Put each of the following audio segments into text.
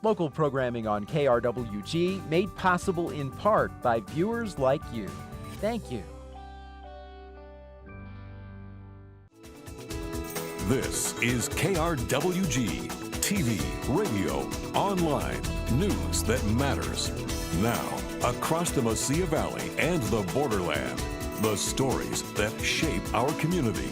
Local programming on KRWG made possible in part by viewers like you. Thank you. This is KRWG, TV, radio, online, news that matters. Now, across the Mesilla Valley and the borderland, the stories that shape our community.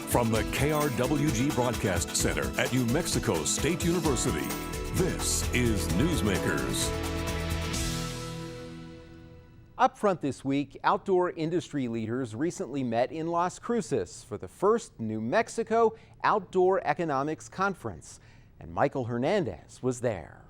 From the KRWG Broadcast Center at New Mexico State University, this is Newsmakers. Up front this week, outdoor industry leaders recently met in Las Cruces for the first New Mexico Outdoor Economics Conference, and Michael Hernandez was there.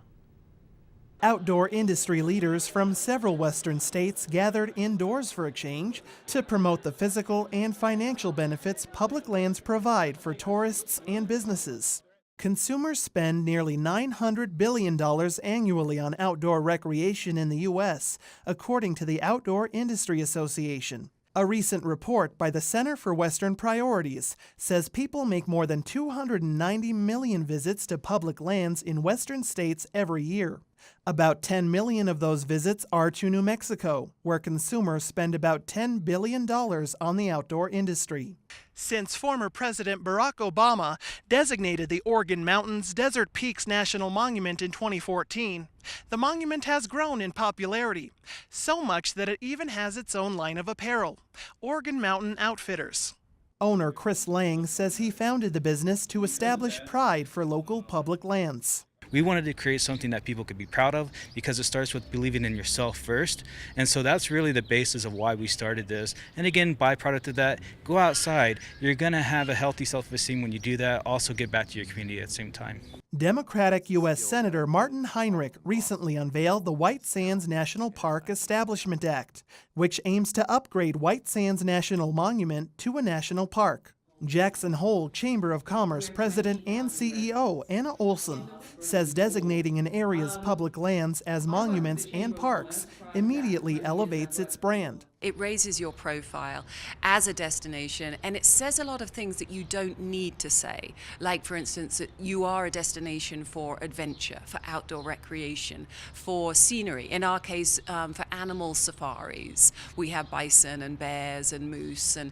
Outdoor industry leaders from several western states gathered indoors for a change to promote the physical and financial benefits public lands provide for tourists and businesses. Consumers spend nearly $900 billion annually on outdoor recreation in the U.S., according to the Outdoor Industry Association. A recent report by the Center for Western Priorities says people make more than 290 million visits to public lands in western states every year. About 10 million of those visits are to New Mexico, where consumers spend about $10 billion on the outdoor industry. Since former President Barack Obama designated the Organ Mountains Desert Peaks National Monument in 2014, the monument has grown in popularity, so much that it even has its own line of apparel, Organ Mountain Outfitters. Owner Chris Lang says he founded the business to establish pride for local public lands. We wanted to create something that people could be proud of because it starts with believing in yourself first. And so that's really the basis of why we started this. And again, byproduct of that, go outside. You're going to have a healthy self-esteem when you do that. Also get back to your community at the same time. Democratic U.S. Senator Martin Heinrich recently unveiled the White Sands National Park Establishment Act, which aims to upgrade White Sands National Monument to a national park. Jackson Hole Chamber of Commerce President and CEO Anna Olson says designating an area's public lands as monuments and parks immediately elevates its brand. It raises your profile as a destination, and it says a lot of things that you don't need to say. Like, for instance, that you are a destination for adventure, for outdoor recreation, for scenery. In our case, for animal safaris. We have bison and bears and moose, and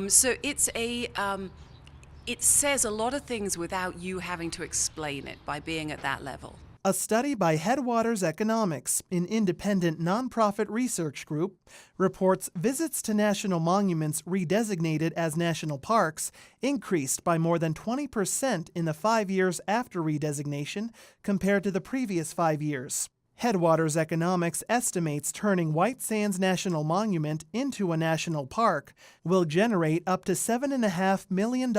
so it's it says a lot of things without you having to explain it by being at that level. A study by Headwaters Economics, an independent nonprofit research group, reports visits to national monuments redesignated as national parks increased by more than 20% in the 5 years after redesignation compared to the previous 5 years. Headwaters Economics estimates turning White Sands National Monument into a national park will generate up to $7.5 million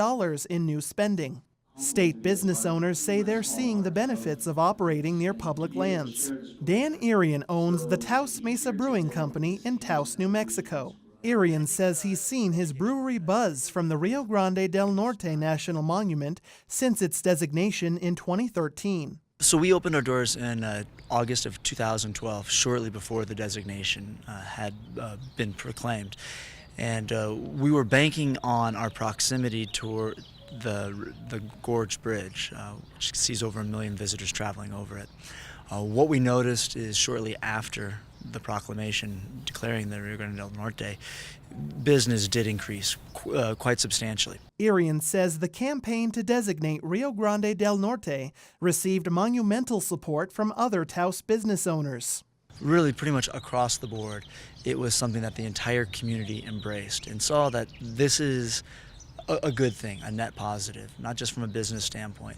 in new spending. State business owners say they're seeing the benefits of operating near public lands. Dan Irian owns the Taos Mesa Brewing Company in Taos, New Mexico. Irian says he's seen his brewery buzz from the Rio Grande del Norte National Monument since its designation in 2013. So we opened our doors in August of 2012, shortly before the designation had been proclaimed. And we were banking on our proximity toward the Gorge Bridge, which sees over 1 million visitors traveling over it. What we noticed is shortly after the proclamation declaring the Rio Grande del Norte, business did increase quite substantially. Irian says the campaign to designate Rio Grande del Norte received monumental support from other Taos business owners. Really, pretty much across the board, it was something that the entire community embraced and saw that this is a good thing, a net positive, not just from a business standpoint,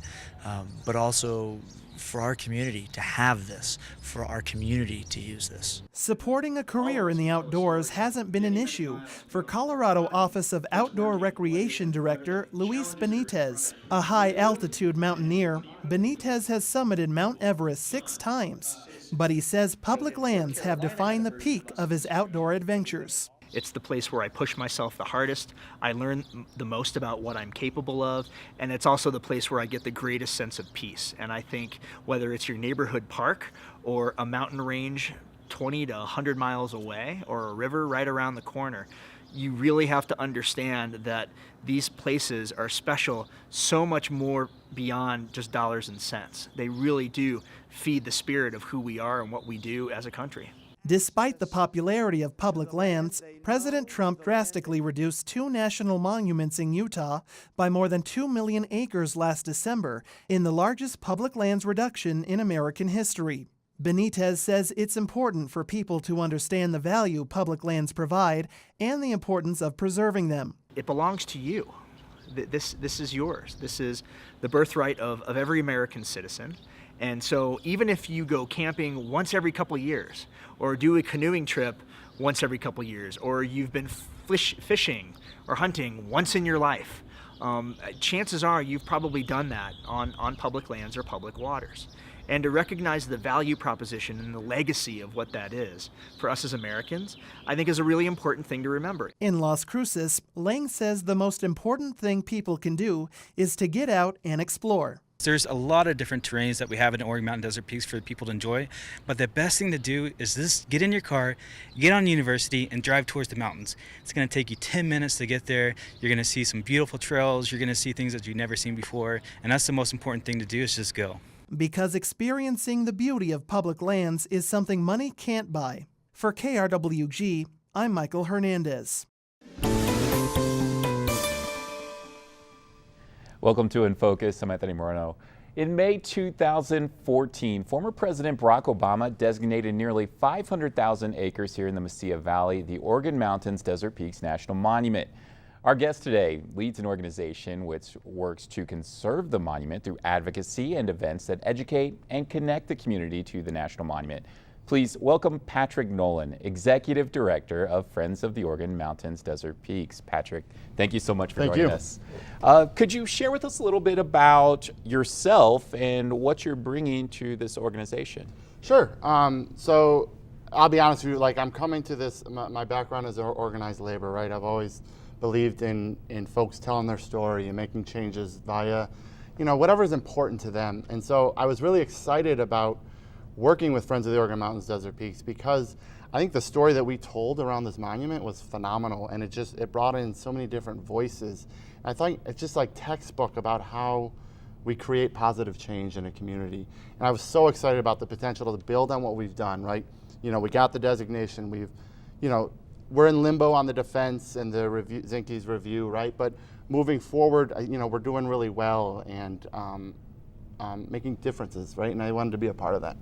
but also for our community to have this, for our community to use this. Supporting a career in the outdoors hasn't been an issue for Colorado Office of Outdoor Recreation Director Luis Benitez. A high-altitude mountaineer, Benitez has summited Mount Everest 6 times, but he says public lands have defined the peak of his outdoor adventures. It's the place where I push myself the hardest, I learn the most about what I'm capable of, and it's also the place where I get the greatest sense of peace. And I think whether it's your neighborhood park or a mountain range 20 to 100 miles away or a river right around the corner, you really have to understand that these places are special so much more beyond just dollars and cents. They really do feed the spirit of who we are and what we do as a country. Despite the popularity of public lands, President Trump drastically reduced 2 national monuments in Utah by more than 2 million acres last December, in the largest public lands reduction in American history. Benitez says it's important for people to understand the value public lands provide and the importance of preserving them. It belongs to you. This is yours. This is the birthright of every American citizen. And so even if you go camping once every couple years, or do a canoeing trip once every couple years, or you've been fishing or hunting once in your life, chances are you've probably done that on public lands or public waters. And to recognize the value proposition and the legacy of what that is for us as Americans, I think is a really important thing to remember. In Las Cruces, Lang says the most important thing people can do is to get out and explore. There's a lot of different terrains that we have in Oregon Mountain Desert Peaks for people to enjoy, but the best thing to do is get in your car, get on University, and drive towards the mountains. It's going to take you 10 minutes to get there. You're going to see some beautiful trails. You're going to see things that you've never seen before, and that's the most important thing to do, is just go. Because experiencing the beauty of public lands is something money can't buy. For KRWG, I'm Michael Hernandez. Welcome to In Focus. I'm Anthony Moreno. In May 2014, former President Barack Obama designated nearly 500,000 acres here in the Mesilla Valley, the Oregon Mountains Desert Peaks National Monument. Our guest today leads an organization which works to conserve the monument through advocacy and events that educate and connect the community to the National Monument. Please welcome Patrick Nolan, Executive Director of Friends of the Oregon Mountains Desert Peaks. Patrick, thank you so much for joining us. Could you share with us a little bit about yourself and what you're bringing to this organization? Sure. So I'll be honest with you, I'm coming to this, my background is organized labor, right? I've always believed in folks telling their story and making changes via, whatever is important to them. And so I was really excited about working with Friends of the Oregon Mountains Desert Peaks because I think the story that we told around this monument was phenomenal, and it brought in so many different voices. And I thought it's just like textbook about how we create positive change in a community. And I was so excited about the potential to build on what we've done, right? We got the designation, we're in limbo on the defense and the Zinke's review, right? But moving forward, we're doing really well and making differences, right? And I wanted to be a part of that.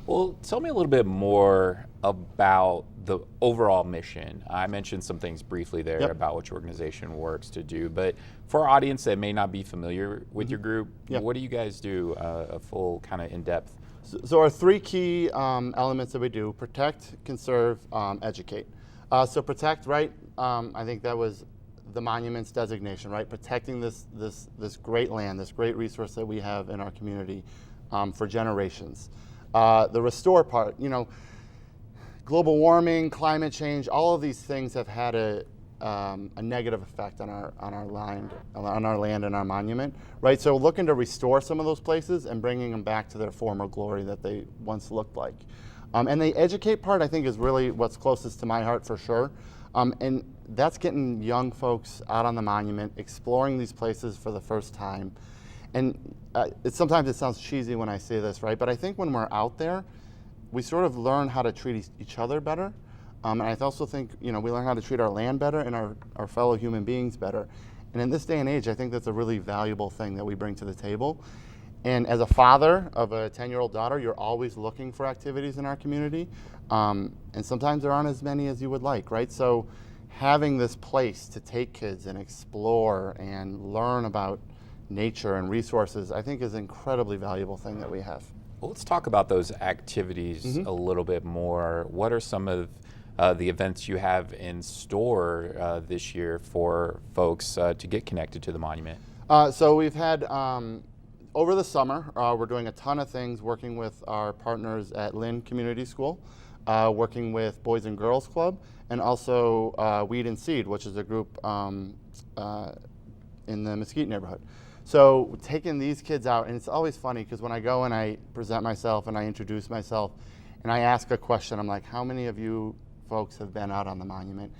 Well, tell me a little bit more about the overall mission. I mentioned some things briefly there about what your organization works to do, but for our audience that may not be familiar with your group, what do you guys do, a full kind of in-depth? So our 3 key elements that we do: protect, conserve, educate. So protect, right? I think that was the monument's designation, right? Protecting this great land, this great resource that we have in our community for generations. The restore part, global warming, climate change, all of these things have had a negative effect on our land and our monument, right? So looking to restore some of those places and bringing them back to their former glory that they once looked like. And the educate part, I think, is really what's closest to my heart for sure. And that's getting young folks out on the monument, exploring these places for the first time. And sometimes it sounds cheesy when I say this, right? But I think when we're out there, we sort of learn how to treat each other better. And I also think, we learn how to treat our land better and our fellow human beings better. And in this day and age, I think that's a really valuable thing that we bring to the table. And as a father of a 10-year-old daughter, you're always looking for activities in our community. And sometimes there aren't as many as you would like, right? So having this place to take kids and explore and learn about nature and resources, I think is an incredibly valuable thing that we have. Well, let's talk about those activities a little bit more. What are some of the events you have in store this year for folks to get connected to the monument? So we've had, over the summer, we're doing a ton of things working with our partners at Lynn Community School, working with Boys and Girls Club, and also Weed and Seed, which is a group in the Mesquite neighborhood. So taking these kids out, and it's always funny because when I go and I present myself and I introduce myself and I ask a question, I'm like, how many of you folks have been out on the monument?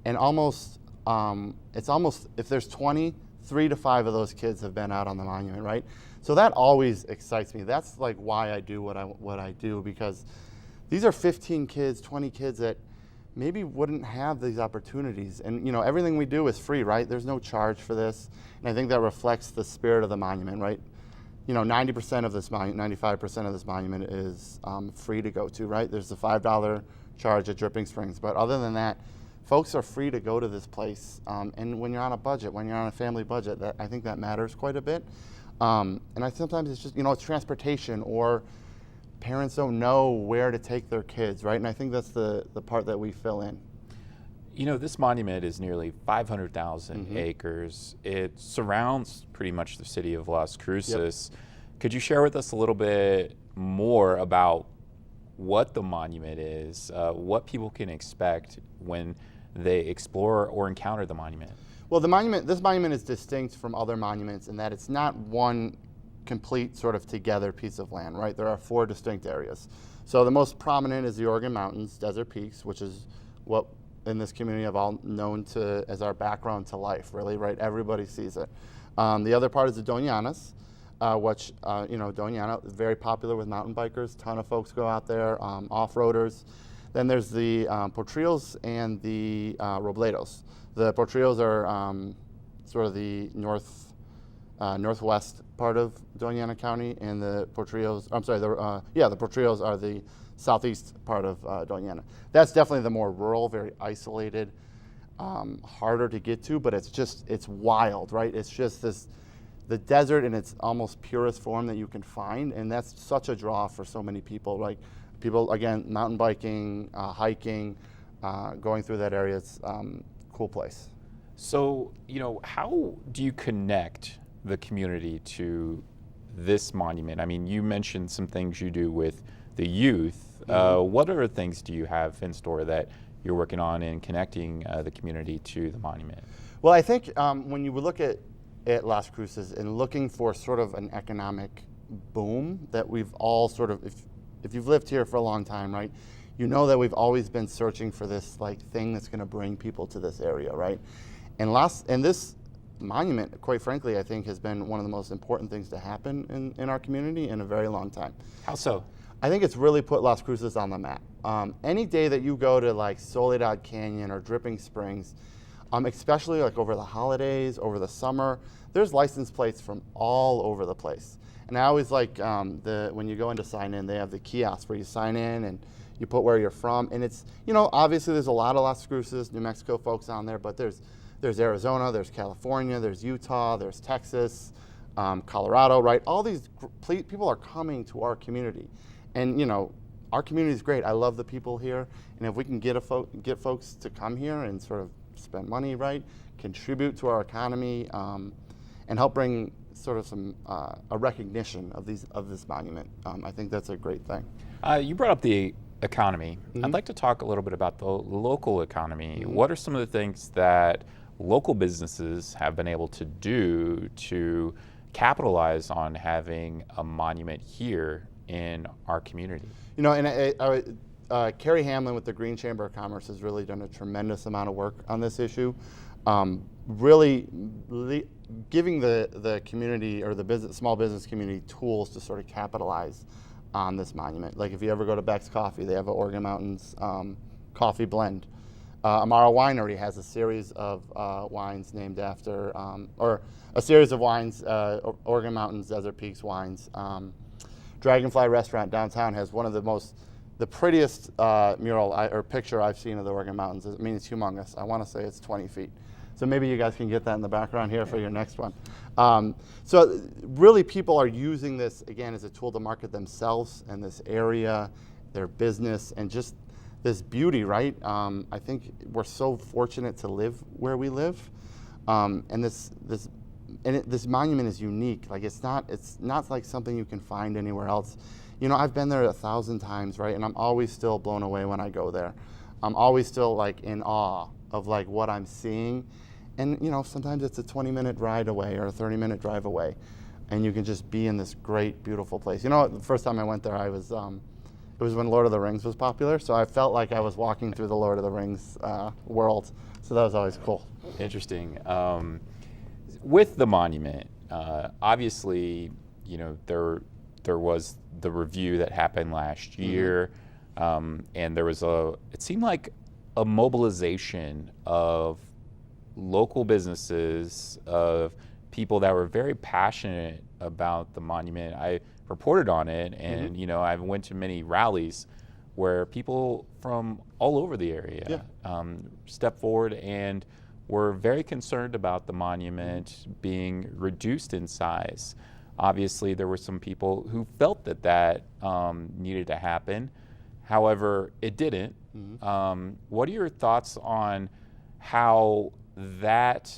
And almost it's almost, if there's 20, 3 to 5 of those kids have been out on the monument, right? So that always excites me. That's like why I do what I do, because these are 15 kids, 20 kids that maybe wouldn't have these opportunities. And everything we do is free, right? There's no charge for this. And I think that reflects the spirit of the monument, right? 90% of this monument, 95% of this monument is free to go to, right? There's the $5 charge at Dripping Springs, but other than that, folks are free to go to this place. And when you're on a budget, when you're on a family budget, I think that matters quite a bit. And sometimes it's just, it's transportation, or parents don't know where to take their kids, right? And I think that's the part that we fill in. This monument is nearly 500,000 acres. It surrounds pretty much the city of Las Cruces. Yep. Could you share with us a little bit more about what the monument is, what people can expect when they explore or encounter the monument? Well, this monument is distinct from other monuments in that it's not one complete sort of together piece of land, right? There are 4 distinct areas. So the most prominent is the Oregon Mountains, Desert Peaks, which is what in this community have all known as our background to life, really, right? Everybody sees it. The other part is the Doñanas, which, Doñana is very popular with mountain bikers. Ton of folks go out there, off-roaders. Then there's the Potrillos and the Robledos. The Potrillos are sort of the northwest part of Doñana County, and the Potrillos, the Potrillos are the southeast part of Doñana. That's definitely the more rural, very isolated, harder to get to, but it's wild, right? It's just the desert in its almost purest form that you can find, and that's such a draw for so many people. Like people, again, mountain biking, hiking, going through that area. It's cool place. So, how do you connect the community to this monument? I mean, you mentioned some things you do with the youth. What other things do you have in store that you're working on in connecting the community to the monument? Well, I think when you look at Las Cruces and looking for sort of an economic boom that we've all sort of, if you've lived here for a long time, right, you know that we've always been searching for this like thing that's going to bring people to this area, right? And this monument, quite frankly, I think has been one of the most important things to happen in our community in a very long time. How so? I think it's really put Las Cruces on the map. Any day that you go to like Soledad Canyon or Dripping Springs, especially like over the holidays, over the summer, there's license plates from all over the place. And I always like when you go in to sign in, they have the kiosk where you sign in and you put where you're from. And it's, obviously there's a lot of Las Cruces, New Mexico folks on there, but there's Arizona, there's California, there's Utah, there's Texas, Colorado, right? All these people are coming to our community. And, our community is great. I love the people here. And if we can get folks to come here and sort of spend money, right, contribute to our economy, and help bring sort of some a recognition of this monument, I think that's a great thing. You brought up the economy. I'd like to talk a little bit about the local economy. What are some of the things that local businesses have been able to do to capitalize on having a monument here in our community? And Carrie Hamlin with the Green Chamber of Commerce has really done a tremendous amount of work on this issue, really giving the community or the small business community tools to sort of capitalize on this monument. Like if you ever go to Beck's Coffee, they have an Oregon Mountains coffee blend. Amara Winery has a series of wines named after, or a series of wines, Oregon Mountains, Desert Peaks wines. Dragonfly Restaurant downtown has one of the prettiest mural or picture I've seen of the Oregon Mountains. I mean, it's humongous. I want to say it's 20 feet. So maybe you guys can get that in the background here for your next one. So really people are using this, again, as a tool to market themselves and this area, their business, and just this beauty, right? I think we're so fortunate to live where we live. And this monument is unique. Like it's not like something you can find anywhere else. I've been there 1,000 times, right? And I'm always still blown away when I go there. I'm always still like in awe of like what I'm seeing. And sometimes it's a 20-minute ride away or a 30-minute drive away, and you can just be in this great, beautiful place. The first time I went there, I was it was when Lord of the Rings was popular, so I felt like I was walking through the Lord of the Rings world. So that was always cool. Interesting. With the monument, obviously, you know, there was the review that happened last year, and there was it seemed like a mobilization of local businesses, of people that were very passionate about the monument. I reported on it, and you know, I went to many rallies where people from all over the area stepped forward and were very concerned about the monument being reduced in size. Obviously, there were some people who felt that that needed to happen. However, it didn't. What are your thoughts on how that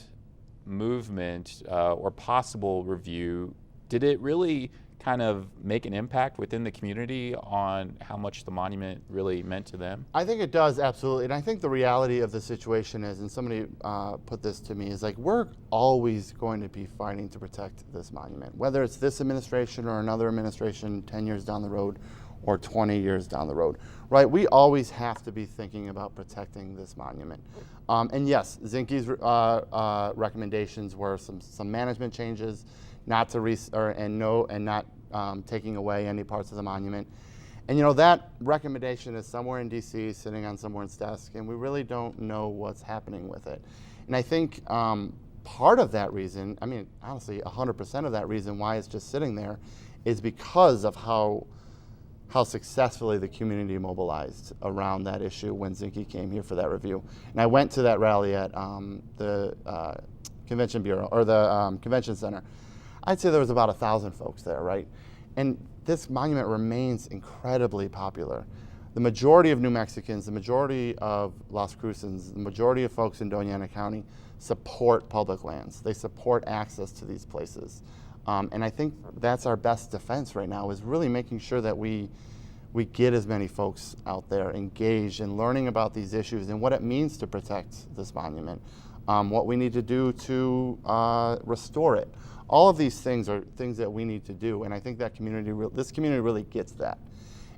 movement or possible review, did it really kind of make an impact within the community on how much the monument really meant to them? I think it does, absolutely. And I think the reality of the situation is, and somebody put this to me, is like, we're always going to be fighting to protect this monument, whether it's this administration or another administration 10 years down the road or 20 years down the road, right? We always have to be thinking about protecting this monument. And yes, Zinke's recommendations were some management changes, not to not taking away any parts of the monument. And you know, that recommendation is somewhere in DC, sitting on someone's desk, and we really don't know what's happening with it. And I think part of that reason, I mean, honestly, 100% of that reason why it's just sitting there is because of how successfully the community mobilized around that issue when Zinke came here for that review. And I went to that rally at the Convention Bureau, or the Convention Center. I'd say there was about 1,000 folks there, right? And this monument remains incredibly popular. The majority of New Mexicans, the majority of Las Cruces, the majority of folks in Doña Ana County support public lands. They support access to these places. And I think that's our best defense right now, is really making sure that we get as many folks out there engaged in learning about these issues and what it means to protect this monument, what we need to do to restore it. All of these things are things that we need to do, and I think that this community really gets that.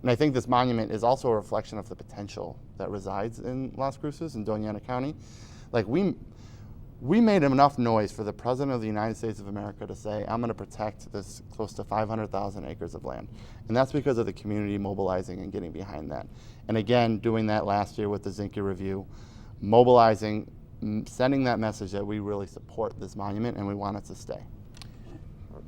And I think this monument is also a reflection of the potential that resides in Las Cruces and Doña Ana County. Like, we made enough noise for the President of the United States of America to say, I'm going to protect this close to 500,000 acres of land. And that's because of the community mobilizing and getting behind that. And again, doing that last year with the Zinke review, mobilizing, sending that message that we really support this monument and we want it to stay.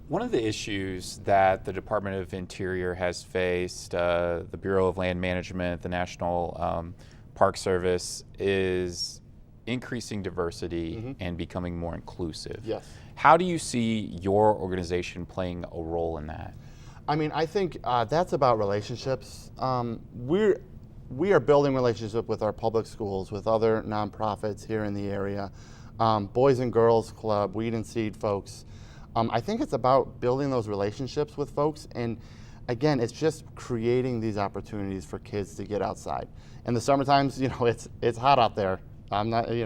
One of the issues that the Department of Interior has faced, the Bureau of Land Management, the National Park Service, is increasing diversity and becoming more inclusive. Yes. How do you see your organization playing a role in that? I mean, I think that's about relationships. We are building relationships with our public schools, with other nonprofits here in the area, Boys and Girls Club, Weed and Seed folks. I think it's about building those relationships with folks, and again, it's just creating these opportunities for kids to get outside. In the summer times, you know, it's hot out there. I'm not, you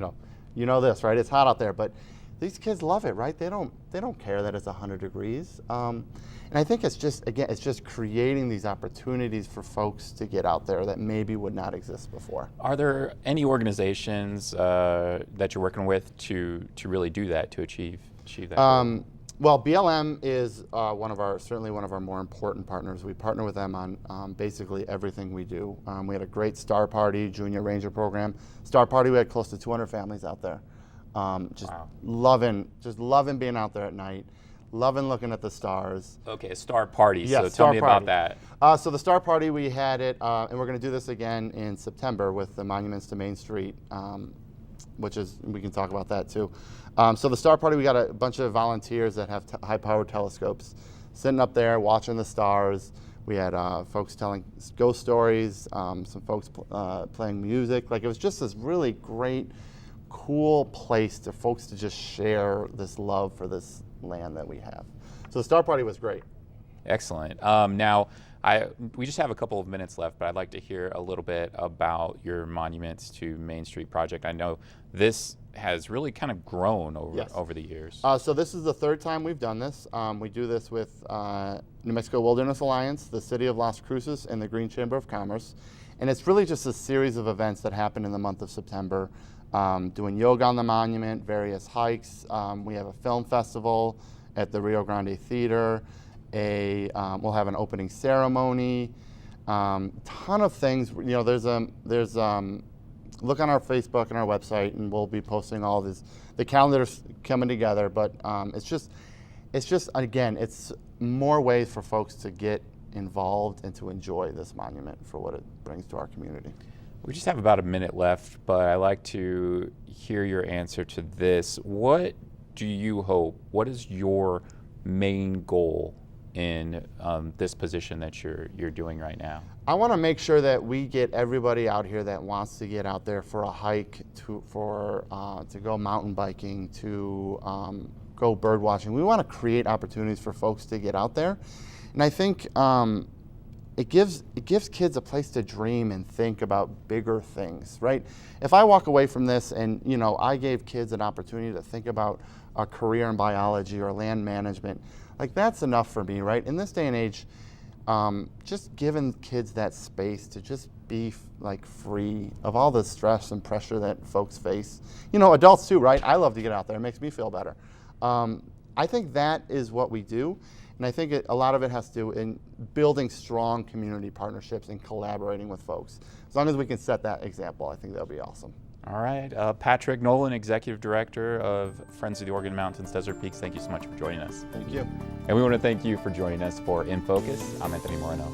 know this, right? It's hot out there, but these kids love it, right? They don't care that it's 100 degrees. And I think it's just creating these opportunities for folks to get out there that maybe would not exist before. Are there any organizations that you're working with to really do that, to achieve that goal? Well, BLM is certainly one of our more important partners. We partner with them on basically everything we do. We had a great Star Party Junior Ranger program. Star Party, we had close to 200 families out there. Wow. loving being out there at night, loving looking at the stars. Okay, a Star Party, yes, so tell me about that. So the Star Party, we had it, and we're going to do this again in September with the Monuments to Main Street, which is, we can talk about that too. So the Star Party, we got a bunch of volunteers that have high-powered telescopes sitting up there watching the stars. We had folks telling ghost stories, some folks playing music. Like, it was just this really great, cool place for folks to just share this love for this land that we have. So the Star Party was great. Excellent. Now, We just have a couple of minutes left, but I'd like to hear a little bit about your Monuments to Main Street project. I know this has really kind of grown over the years. So this is the third time we've done this. We do this with New Mexico Wilderness Alliance, the City of Las Cruces, and the Green Chamber of Commerce. And it's really just a series of events that happen in the month of September. Doing yoga on the monument, various hikes. We have a film festival at the Rio Grande Theater. We'll have an opening ceremony. Ton of things. You know, there's look on our Facebook and our website, and we'll be posting all this. The calendar's coming together, but it's just again, it's more ways for folks to get involved and to enjoy this monument for what it brings to our community. We just have about a minute left, but I'd like to hear your answer to this. What do you hope? What is your main goal in this position that you're doing right now? I want to make sure that we get everybody out here that wants to get out there for a hike, to go mountain biking, to go bird watching. We want to create opportunities for folks to get out there, and I think it gives kids a place to dream and think about bigger things, right? If I walk away from this and I gave kids an opportunity to think about a career in biology or land management, like that's enough for me, right? In this day and age, just giving kids that space to just be like free of all the stress and pressure that folks face. Adults too, right? I love to get out there. It makes me feel better. I think that is what we do. And I think a lot of it has to do in building strong community partnerships and collaborating with folks. As long as we can set that example, I think that'll be awesome. All right, Patrick Nolan, Executive Director of Friends of the Oregon Mountains Desert Peaks, thank you so much for joining us. Thank you. And we want to thank you for joining us for In Focus. I'm Anthony Moreno.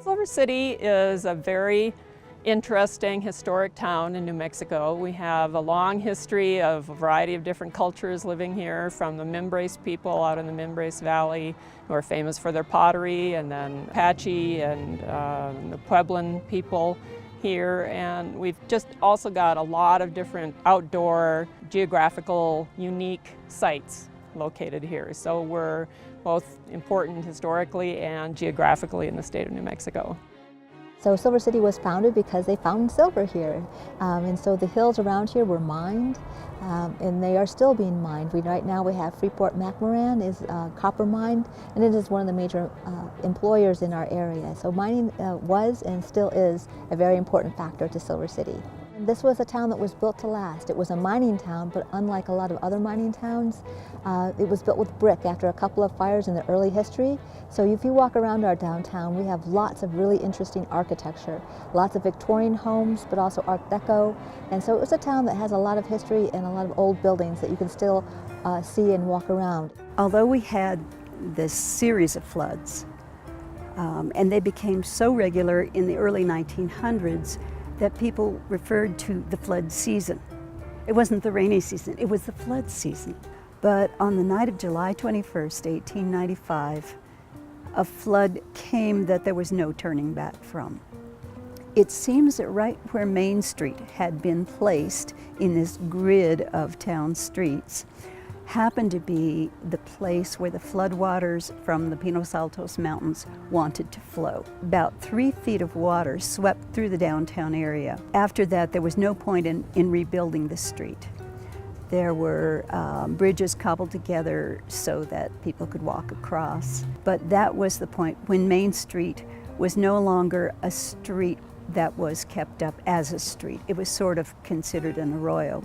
Silver City is a very interesting historic town in New Mexico. We have a long history of a variety of different cultures living here, from the Mimbres people out in the Mimbres Valley, who are famous for their pottery, and then Apache and the Pueblan people here. And we've just also got a lot of different outdoor, geographical, unique sites located here. So we're both important historically and geographically in the state of New Mexico. So Silver City was founded because they found silver here. And so the hills around here were mined, and they are still being mined. Right now we have Freeport-McMoran is a copper mine, and it is one of the major employers in our area. So mining was and still is a very important factor to Silver City. This was a town that was built to last. It was a mining town, but unlike a lot of other mining towns, it was built with brick after a couple of fires in the early history. So if you walk around our downtown, we have lots of really interesting architecture, lots of Victorian homes, but also Art Deco. And so it was a town that has a lot of history and a lot of old buildings that you can still see and walk around. Although we had this series of floods, and they became so regular in the early 1900s, that people referred to the flood season. It wasn't the rainy season, it was the flood season. But on the night of July 21st, 1895, a flood came that there was no turning back from. It seems that right where Main Street had been placed in this grid of town streets happened to be the place where the floodwaters from the Pinos Altos Mountains wanted to flow. About 3 feet of water swept through the downtown area. After that, there was no point in rebuilding the street. There were bridges cobbled together so that people could walk across. But that was the point when Main Street was no longer a street that was kept up as a street. It was sort of considered an arroyo.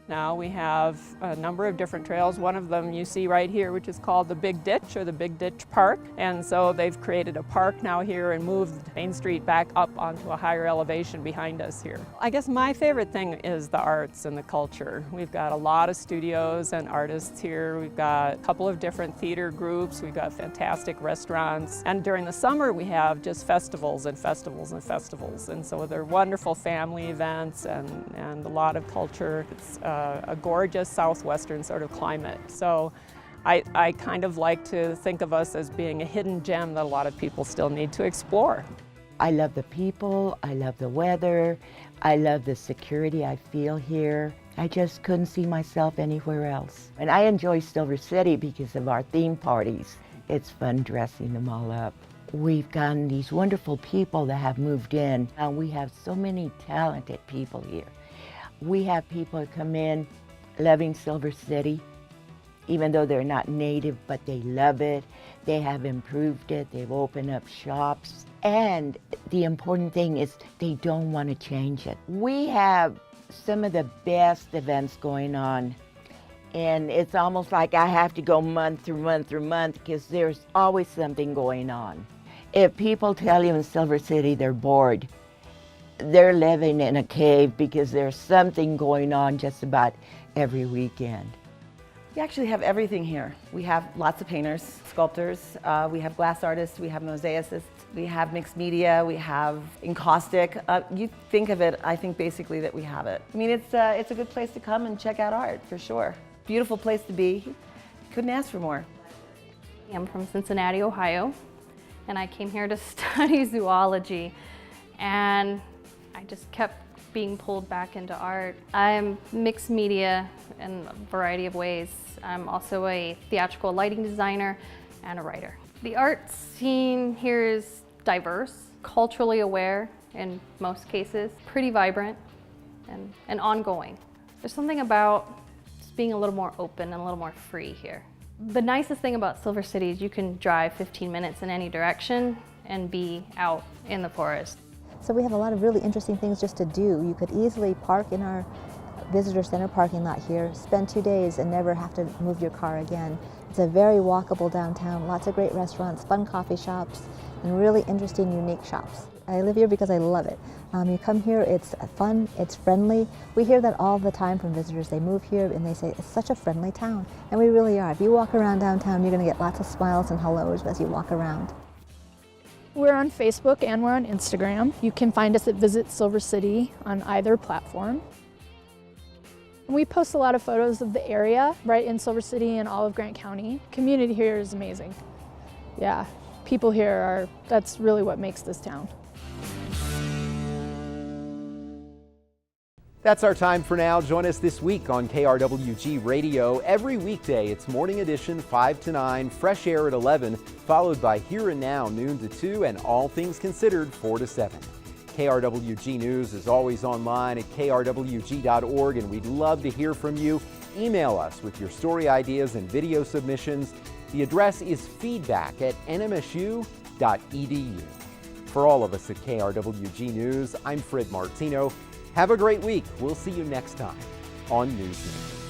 Now we have a number of different trails. One of them you see right here, which is called the Big Ditch, or the Big Ditch Park. And so they've created a park now here and moved Main Street back up onto a higher elevation behind us here. I guess my favorite thing is the arts and the culture. We've got a lot of studios and artists here. We've got a couple of different theater groups. We've got fantastic restaurants. And during the summer, we have just festivals and festivals and festivals. And so they're wonderful family events and a lot of culture. It's a gorgeous southwestern sort of climate. So I kind of like to think of us as being a hidden gem that a lot of people still need to explore. I love the people, I love the weather, I love the security I feel here. I just couldn't see myself anywhere else. And I enjoy Silver City because of our theme parties. It's fun dressing them all up. We've gotten these wonderful people that have moved in, and we have so many talented people here. We have people that come in loving Silver City, even though they're not native, but they love it. They have improved it. They've opened up shops. And the important thing is they don't want to change it. We have some of the best events going on. And it's almost like I have to go month through month through month because there's always something going on. If people tell you in Silver City they're bored, they're living in a cave because there's something going on just about every weekend. We actually have everything here. We have lots of painters, sculptors, we have glass artists, we have mosaicists, we have mixed media, we have encaustic. You think of it, I think basically that we have it. I mean, it's a good place to come and check out art, for sure. Beautiful place to be. Couldn't ask for more. I'm from Cincinnati, Ohio, and I came here to study zoology, and I just kept being pulled back into art. I'm mixed media in a variety of ways. I'm also a theatrical lighting designer and a writer. The art scene here is diverse, culturally aware in most cases, pretty vibrant and ongoing. There's something about just being a little more open and a little more free here. The nicest thing about Silver City is you can drive 15 minutes in any direction and be out in the forest. So we have a lot of really interesting things just to do. You could easily park in our visitor center parking lot here, spend 2 days and never have to move your car again. It's a very walkable downtown, lots of great restaurants, fun coffee shops, and really interesting, unique shops. I live here because I love it. You come here, it's fun, it's friendly. We hear that all the time from visitors. They move here and they say, it's such a friendly town. And we really are. If you walk around downtown, you're going to get lots of smiles and hellos as you walk around. We're on Facebook and we're on Instagram. You can find us at Visit Silver City on either platform. We post a lot of photos of the area right in Silver City and all of Grant County. Community here is amazing. Yeah, people here that's really what makes this town. That's our time for now. Join us this week on KRWG Radio. Every weekday, it's Morning Edition 5 to 9, Fresh Air at 11, followed by Here and Now noon to 2, and All Things Considered 4 to 7. KRWG News is always online at krwg.org, and we'd love to hear from you. Email us with your story ideas and video submissions. The address is feedback@nmsu.edu. For all of us at KRWG News, I'm Fred Martino. Have a great week. We'll see you next time on Newsmakers.